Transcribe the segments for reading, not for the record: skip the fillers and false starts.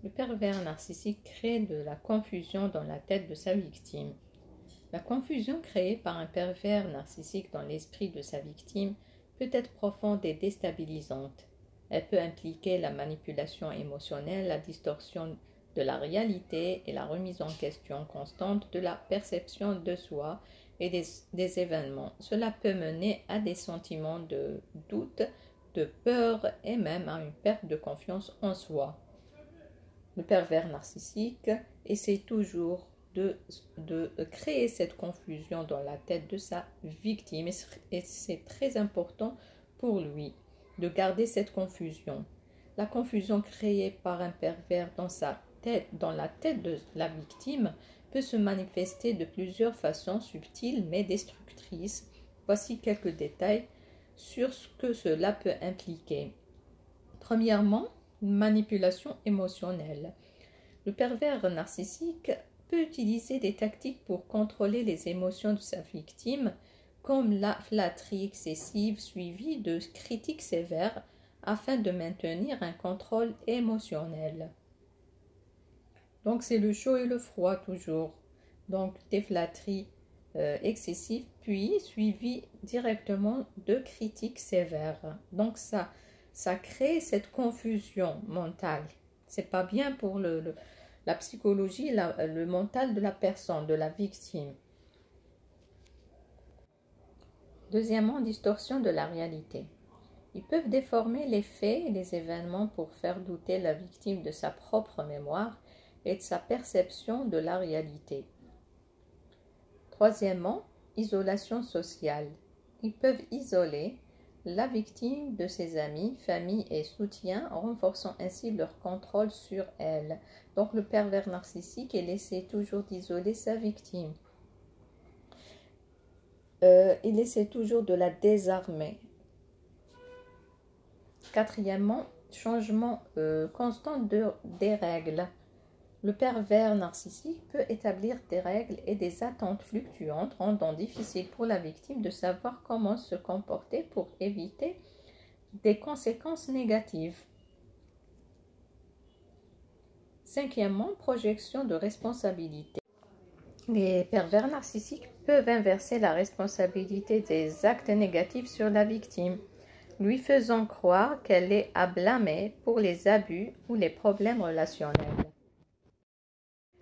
Le pervers narcissique crée de la confusion dans la tête de sa victime. La confusion créée par un pervers narcissique dans l'esprit de sa victime peut être profonde et déstabilisante. Elle peut impliquer la manipulation émotionnelle, la distorsion de la réalité et la remise en question constante de la perception de soi et des événements. Cela peut mener à des sentiments de doute, de peur et même à une perte de confiance en soi. Le pervers narcissique essaie toujours de créer cette confusion dans la tête de sa victime et c'est très important pour lui de garder cette confusion. La confusion créée par un pervers dans la tête de la victime peut se manifester de plusieurs façons subtiles mais destructrices. Voici quelques détails sur ce que cela peut impliquer. Premièrement, manipulation émotionnelle. Le pervers narcissique peut utiliser des tactiques pour contrôler les émotions de sa victime, comme la flatterie excessive suivie de critiques sévères afin de maintenir un contrôle émotionnel. Donc c'est le chaud et le froid toujours. Donc des flatteries excessives puis suivies directement de critiques sévères. Donc ça crée cette confusion mentale. C'est pas bien pour la psychologie, le mental de la personne, de la victime. Deuxièmement, distorsion de la réalité. Ils peuvent déformer les faits et les événements pour faire douter la victime de sa propre mémoire et de sa perception de la réalité. Troisièmement, isolation sociale. Ils peuvent isoler la victime de ses amis, famille et soutien, renforçant ainsi leur contrôle sur elle. Donc le pervers narcissique, il essaie toujours d'isoler sa victime. Il essaie toujours de la désarmer. Quatrièmement, changement constant des règles. Le pervers narcissique peut établir des règles et des attentes fluctuantes, rendant difficile pour la victime de savoir comment se comporter pour éviter des conséquences négatives. Cinquièmement, projection de responsabilité. Les pervers narcissiques peuvent inverser la responsabilité des actes négatifs sur la victime, lui faisant croire qu'elle est à blâmer pour les abus ou les problèmes relationnels.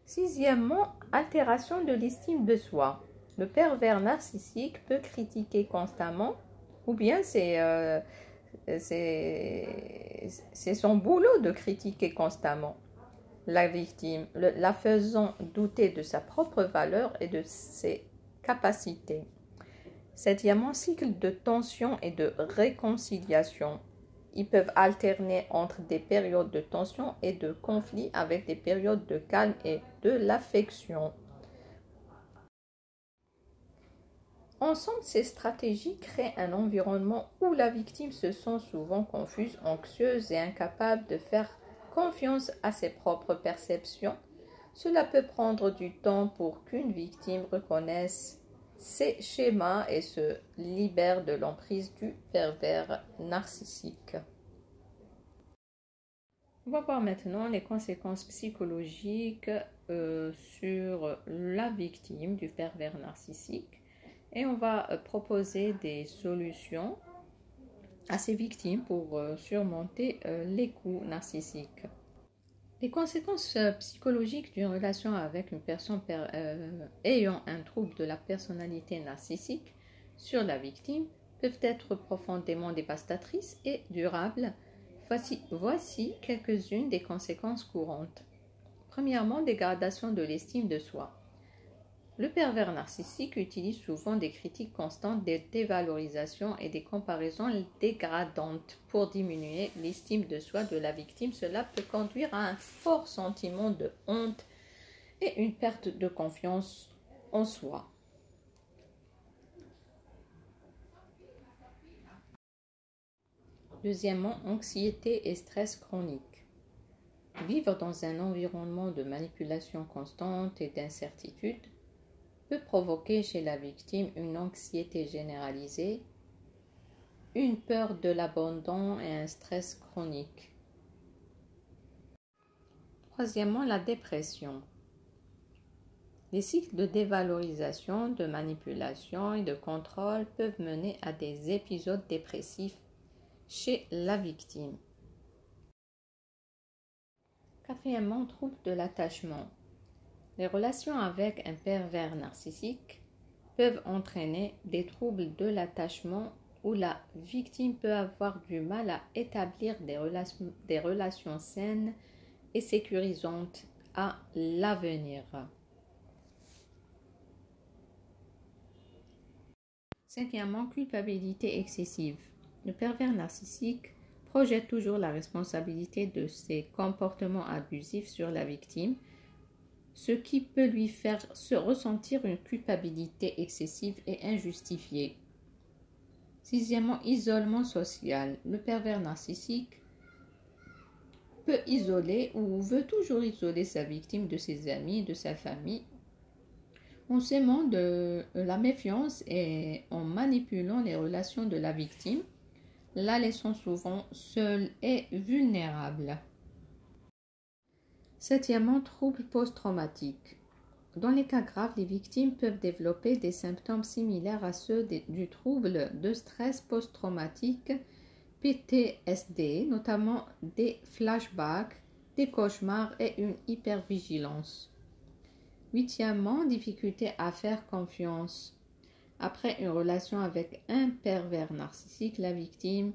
Sixièmement, altération de l'estime de soi. Le pervers narcissique peut critiquer constamment, ou bien c'est son boulot de critiquer constamment la victime, la faisant douter de sa propre valeur et de ses capacités. Septièmement, cycle de tension et de réconciliation. Ils peuvent alterner entre des périodes de tension et de conflit avec des périodes de calme et de l'affection. Ensemble, ces stratégies créent un environnement où la victime se sent souvent confuse, anxieuse et incapable de faire confiance à ses propres perceptions. Cela peut prendre du temps pour qu'une victime reconnaisse ces schémas et se libère de l'emprise du pervers narcissique. On va voir maintenant les conséquences psychologiques sur la victime du pervers narcissique et on va proposer des solutions à ces victimes pour surmonter les coups narcissiques. Les conséquences psychologiques d'une relation avec une personne ayant un trouble de la personnalité narcissique sur la victime peuvent être profondément dévastatrices et durables. Voici quelques-unes des conséquences courantes. Premièrement, dégradation de l'estime de soi. Le pervers narcissique utilise souvent des critiques constantes, des dévalorisations et des comparaisons dégradantes pour diminuer l'estime de soi de la victime. Cela peut conduire à un fort sentiment de honte et une perte de confiance en soi. Deuxièmement, anxiété et stress chronique. Vivre dans un environnement de manipulation constante et d'incertitude peut provoquer chez la victime une anxiété généralisée, une peur de l'abandon et un stress chronique. Troisièmement, la dépression. Les cycles de dévalorisation, de manipulation et de contrôle peuvent mener à des épisodes dépressifs chez la victime. Quatrièmement, trouble de l'attachement. Les relations avec un pervers narcissique peuvent entraîner des troubles de l'attachement où la victime peut avoir du mal à établir des relations saines et sécurisantes à l'avenir. Cinquièmement, culpabilité excessive. Le pervers narcissique projette toujours la responsabilité de ses comportements abusifs sur la victime, ce qui peut lui faire se ressentir une culpabilité excessive et injustifiée. Sixièmement, isolement social. Le pervers narcissique peut isoler ou veut toujours isoler sa victime de ses amis, de sa famille, en sémant de la méfiance et en manipulant les relations de la victime, la laissant souvent seule et vulnérable. Septièmement, troubles post-traumatiques. Dans les cas graves, les victimes peuvent développer des symptômes similaires à ceux du trouble de stress post-traumatique, PTSD, notamment des flashbacks, des cauchemars et une hypervigilance. Huitièmement, difficulté à faire confiance. Après une relation avec un pervers narcissique, la victime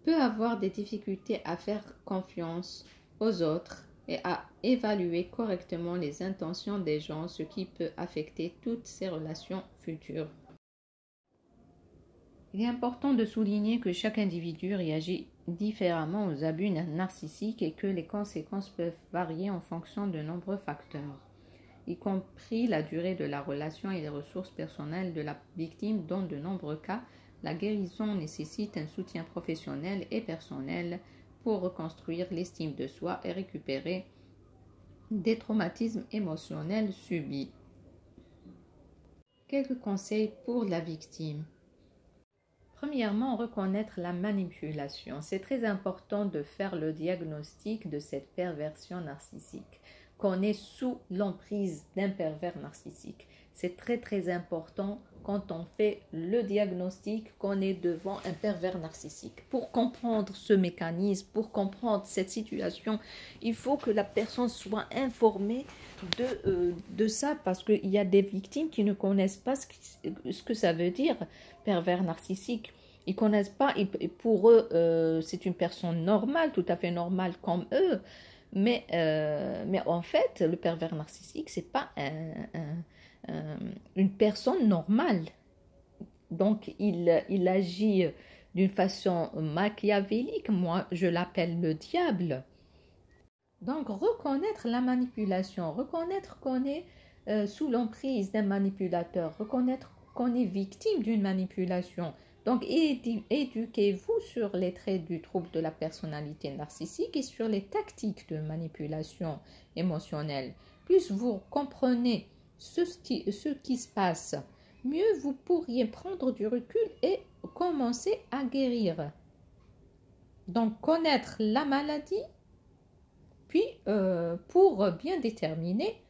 peut avoir des difficultés à faire confiance aux autres et à évaluer correctement les intentions des gens, ce qui peut affecter toutes ses relations futures. Il est important de souligner que chaque individu réagit différemment aux abus narcissiques et que les conséquences peuvent varier en fonction de nombreux facteurs, y compris la durée de la relation et les ressources personnelles de la victime. Dans de nombreux cas, la guérison nécessite un soutien professionnel et personnel pour reconstruire l'estime de soi et récupérer des traumatismes émotionnels subis. Quelques conseils pour la victime. Premièrement, reconnaître la manipulation. C'est très important de faire le diagnostic de cette perversion narcissique, qu'on est sous l'emprise d'un pervers narcissique. C'est très très important quand on fait le diagnostic qu'on est devant un pervers narcissique. Pour comprendre ce mécanisme, pour comprendre cette situation, il faut que la personne soit informée de ça, parce qu'il y a des victimes qui ne connaissent pas ce que ça veut dire, pervers narcissique. Ils ne connaissent pas, et pour eux, c'est une personne normale, tout à fait normale comme eux. Mais en fait, le pervers narcissique, ce n'est pas une personne normale. Donc, il agit d'une façon machiavélique. Moi, je l'appelle le diable. Donc, reconnaître la manipulation, reconnaître qu'on est sous l'emprise d'un manipulateur, reconnaître qu'on est victime d'une manipulation. Donc, éduquez-vous sur les traits du trouble de la personnalité narcissique et sur les tactiques de manipulation émotionnelle. Plus vous comprenez ce qui se passe, mieux vous pourriez prendre du recul et commencer à guérir. Donc, connaître la maladie, puis pour bien déterminer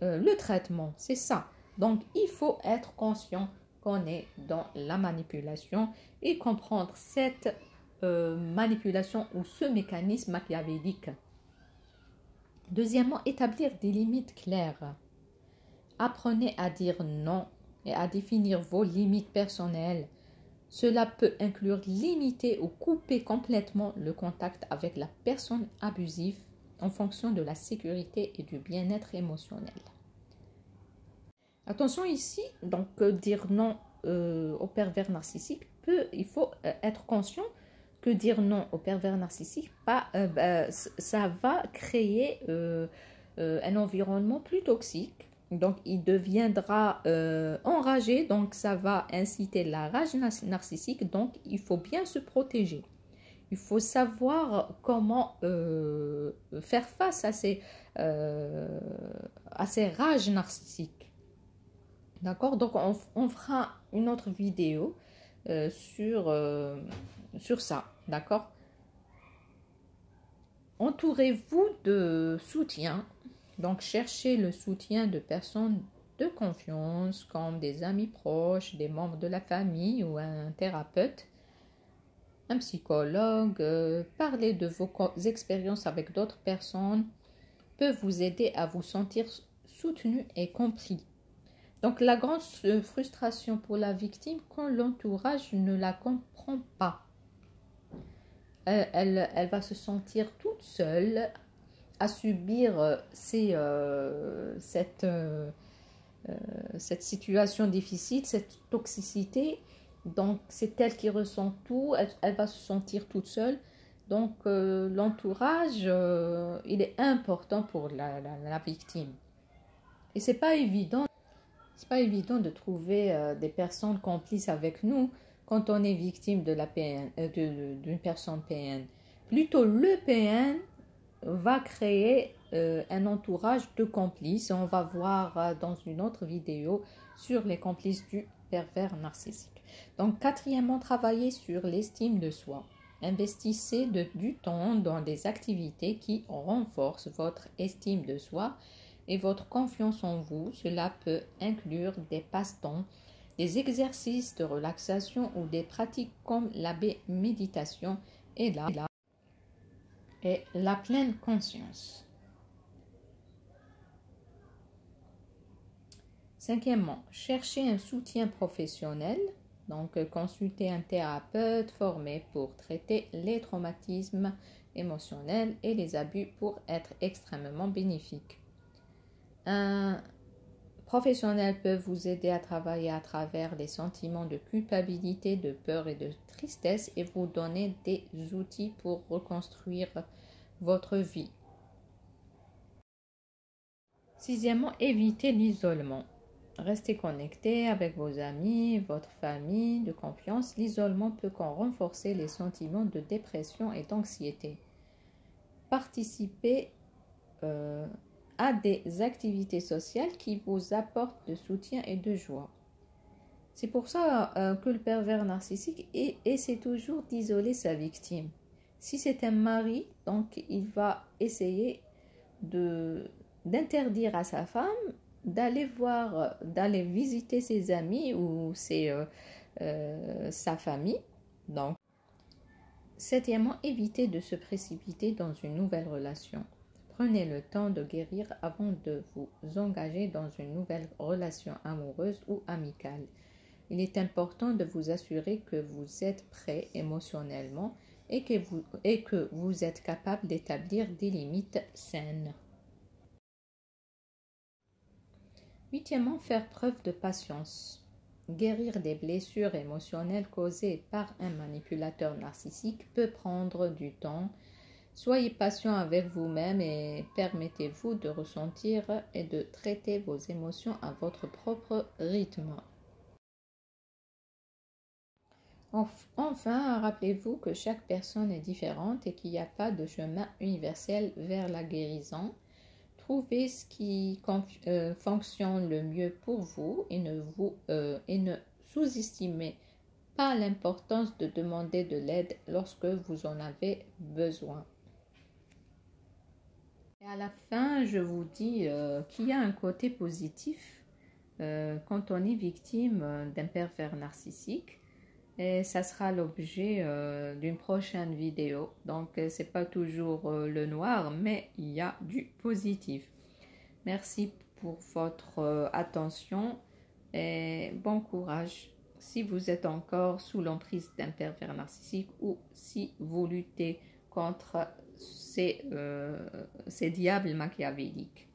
le traitement, c'est ça. Donc, il faut être conscient qu'on est dans la manipulation et comprendre cette manipulation ou ce mécanisme machiavélique. Deuxièmement, établir des limites claires. Apprenez à dire non et à définir vos limites personnelles. Cela peut inclure limiter ou couper complètement le contact avec la personne abusive en fonction de la sécurité et du bien-être émotionnel. Attention ici, donc dire non au pervers narcissique, il faut être conscient que dire non au pervers narcissique, ça va créer un environnement plus toxique. Donc, il deviendra enragé, donc ça va inciter la rage narcissique, donc il faut bien se protéger. Il faut savoir comment faire face à ces rages narcissiques. D'accord? Donc, on fera une autre vidéo sur ça. D'accord? Entourez-vous de soutien. Donc, cherchez le soutien de personnes de confiance, comme des amis proches, des membres de la famille ou un thérapeute, un psychologue. Parler de vos expériences avec d'autres personnes peut vous aider à vous sentir soutenu et compris. Donc, la grande frustration pour la victime quand l'entourage ne la comprend pas. Elle va se sentir toute seule à subir cette situation difficile, cette toxicité. Donc, c'est elle qui ressent tout, elle va se sentir toute seule. Donc, l'entourage, il est important pour la victime. Et c'est pas évident de trouver des personnes complices avec nous quand on est victime de la PN, d'une personne PN. Plutôt, le PN va créer un entourage de complices. On va voir dans une autre vidéo sur les complices du pervers narcissique. Donc, quatrièmement, travaillez sur l'estime de soi. Investissez du temps dans des activités qui renforcent votre estime de soi et votre confiance en vous. Cela peut inclure des passe-temps, des exercices de relaxation ou des pratiques comme la méditation et la pleine conscience. Cinquièmement, cherchez un soutien professionnel. Donc, consultez un thérapeute formé pour traiter les traumatismes émotionnels et les abus pour être extrêmement bénéfique. Un professionnel peut vous aider à travailler à travers les sentiments de culpabilité, de peur et de tristesse et vous donner des outils pour reconstruire votre vie. Sixièmement, évitez l'isolement. Restez connecté avec vos amis, votre famille de confiance. L'isolement peut renforcer les sentiments de dépression et d'anxiété. Participez à des activités sociales qui vous apportent de soutien et de joie. C'est pour ça que le pervers narcissique essaie toujours d'isoler sa victime. Si c'est un mari, donc il va essayer d'interdire à sa femme d'aller visiter ses amis ou sa famille. Donc, septièmement, évitez de se précipiter dans une nouvelle relation. Prenez le temps de guérir avant de vous engager dans une nouvelle relation amoureuse ou amicale. Il est important de vous assurer que vous êtes prêt émotionnellement et que vous êtes capable d'établir des limites saines. Huitièmement, faire preuve de patience. Guérir des blessures émotionnelles causées par un manipulateur narcissique peut prendre du temps. Soyez patient avec vous-même et permettez-vous de ressentir et de traiter vos émotions à votre propre rythme. Enfin, rappelez-vous que chaque personne est différente et qu'il n'y a pas de chemin universel vers la guérison. Trouvez ce qui fonctionne le mieux pour vous et ne sous-estimez pas l'importance de demander de l'aide lorsque vous en avez besoin. Et à la fin, je vous dis qu'il y a un côté positif quand on est victime d'un pervers narcissique. Et ça sera l'objet d'une prochaine vidéo. Donc, c'est pas toujours le noir, mais il y a du positif. Merci pour votre attention et bon courage. Si vous êtes encore sous l'emprise d'un pervers narcissique ou si vous luttez contre ces diables machiavéliques.